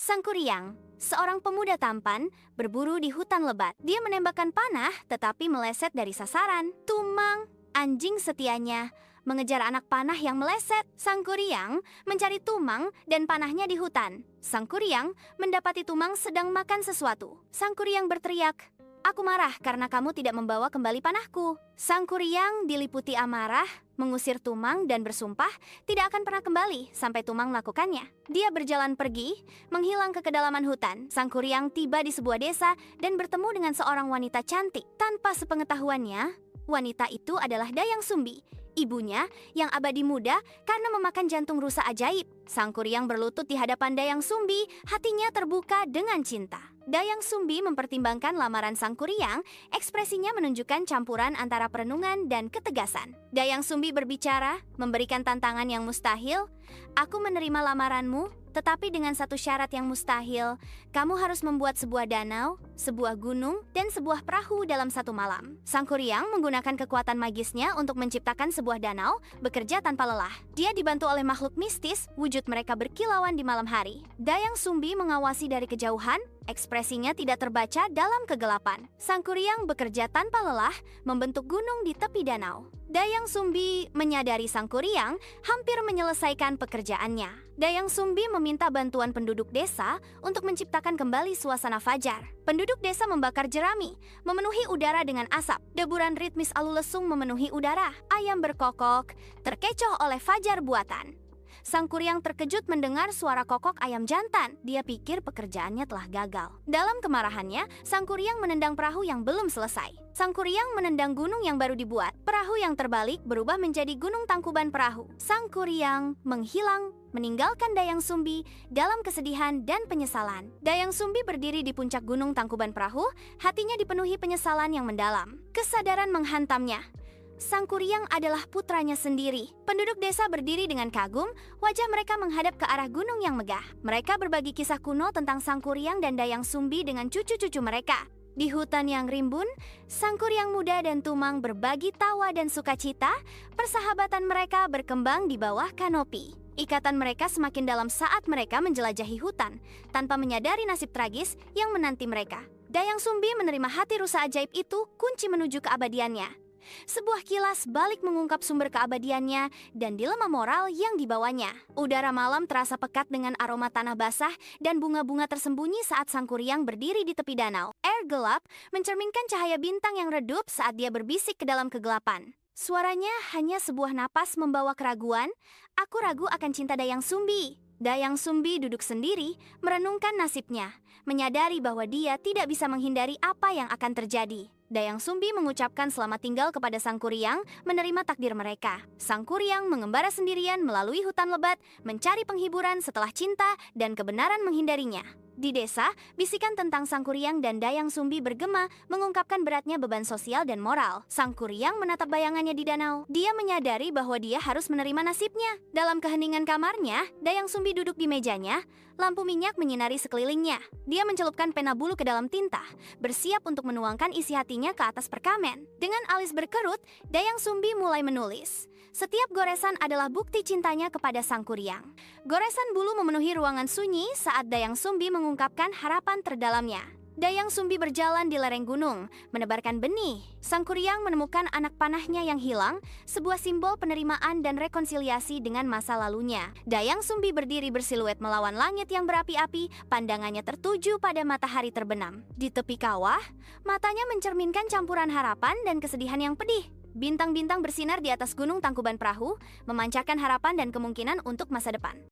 Sang Kuryang, seorang pemuda tampan, berburu di hutan lebat. Dia menembakkan panah tetapi meleset dari sasaran. Tumang, anjing setianya, mengejar anak panah yang meleset. Sang Kuryang mencari Tumang dan panahnya di hutan. Sang Kuryang mendapati Tumang sedang makan sesuatu. Sang Kuryang berteriak, "Aku marah karena kamu tidak membawa kembali panahku." Sang Kuryang diliputi amarah, mengusir Tumang dan bersumpah tidak akan pernah kembali sampai Tumang melakukannya. Dia berjalan pergi, menghilang ke kedalaman hutan. Sang Kuryang tiba di sebuah desa dan bertemu dengan seorang wanita cantik. Tanpa sepengetahuannya, wanita itu adalah Dayang Sumbi, ibunya yang abadi muda karena memakan jantung rusa ajaib. Sang Kuryang berlutut di hadapan Dayang Sumbi, hatinya terbuka dengan cinta. Dayang Sumbi mempertimbangkan lamaran Sang Kuryang, ekspresinya menunjukkan campuran antara perenungan dan ketegasan. Dayang Sumbi berbicara, memberikan tantangan yang mustahil. "Aku menerima lamaranmu, tetapi dengan satu syarat yang mustahil. Kamu harus membuat sebuah danau, sebuah gunung, dan sebuah perahu dalam satu malam." Sang Kuryang menggunakan kekuatan magisnya untuk menciptakan sebuah danau, bekerja tanpa lelah. Dia dibantu oleh makhluk mistis, wujud mereka berkilauan di malam hari. Dayang Sumbi mengawasi dari kejauhan, ekspresinya tidak terbaca dalam kegelapan. Sang Kuryang bekerja tanpa lelah, membentuk gunung di tepi danau. Dayang Sumbi menyadari Sang Kuryang hampir menyelesaikan pekerjaannya. Dayang Sumbi meminta bantuan penduduk desa untuk menciptakan kembali suasana fajar. Penduduk desa membakar jerami, memenuhi udara dengan asap. Deburan ritmis alulesung memenuhi udara. Ayam berkokok, terkecoh oleh fajar buatan. Sang Kuryang terkejut mendengar suara kokok ayam jantan. Dia pikir pekerjaannya telah gagal. Dalam kemarahannya, Sang Kuryang menendang perahu yang belum selesai. Sang Kuryang menendang gunung yang baru dibuat. Perahu yang terbalik berubah menjadi gunung tangkuban perahu. Sang Kuryang menghilang, meninggalkan Dayang Sumbi dalam kesedihan dan penyesalan. Dayang Sumbi berdiri di puncak gunung tangkuban perahu, hatinya dipenuhi penyesalan yang mendalam. Kesadaran menghantamnya. Sang Kuryang adalah putranya sendiri. Penduduk desa berdiri dengan kagum, wajah mereka menghadap ke arah gunung yang megah. Mereka berbagi kisah kuno tentang Sang Kuryang dan Dayang Sumbi dengan cucu-cucu mereka. Di hutan yang rimbun, Sang Kuryang muda dan Tumang berbagi tawa dan sukacita. Persahabatan mereka berkembang di bawah kanopi. Ikatan mereka semakin dalam saat mereka menjelajahi hutan, tanpa menyadari nasib tragis yang menanti mereka. Dayang Sumbi menerima hati rusa ajaib itu, kunci menuju keabadiannya. Sebuah kilas balik mengungkap sumber keabadiannya dan dilema moral yang dibawanya. Udara malam terasa pekat dengan aroma tanah basah dan bunga-bunga tersembunyi saat Sang Kuryang berdiri di tepi danau. Air gelap mencerminkan cahaya bintang yang redup saat dia berbisik ke dalam kegelapan. Suaranya hanya sebuah napas membawa keraguan. "Aku ragu akan cinta Dayang Sumbi." Dayang Sumbi duduk sendiri, merenungkan nasibnya, menyadari bahwa dia tidak bisa menghindari apa yang akan terjadi. Dayang Sumbi mengucapkan selamat tinggal kepada Sang Kuryang, menerima takdir mereka. Sang Kuryang mengembara sendirian melalui hutan lebat, mencari penghiburan setelah cinta dan kebenaran menghindarinya. Di desa, bisikan tentang Sang Kuryang dan Dayang Sumbi bergema, mengungkapkan beratnya beban sosial dan moral. Sang Kuryang menatap bayangannya di danau. Dia menyadari bahwa dia harus menerima nasibnya. Dalam keheningan kamarnya, Dayang Sumbi duduk di mejanya, lampu minyak menyinari sekelilingnya. Dia mencelupkan pena bulu ke dalam tinta, bersiap untuk menuangkan isi hatinya ke atas perkamen. Dengan alis berkerut, Dayang Sumbi mulai menulis. Setiap goresan adalah bukti cintanya kepada Sang Kuryang. Goresan bulu memenuhi ruangan sunyi saat Dayang Sumbi mengungkapkan harapan terdalamnya. Dayang Sumbi berjalan di lereng gunung, menebarkan benih. Sang Kuryang menemukan anak panahnya yang hilang, sebuah simbol penerimaan dan rekonsiliasi dengan masa lalunya. Dayang Sumbi berdiri bersiluet melawan langit yang berapi-api, pandangannya tertuju pada matahari terbenam. Di tepi kawah, matanya mencerminkan campuran harapan dan kesedihan yang pedih. Bintang-bintang bersinar di atas gunung tangkuban perahu, memancarkan harapan dan kemungkinan untuk masa depan.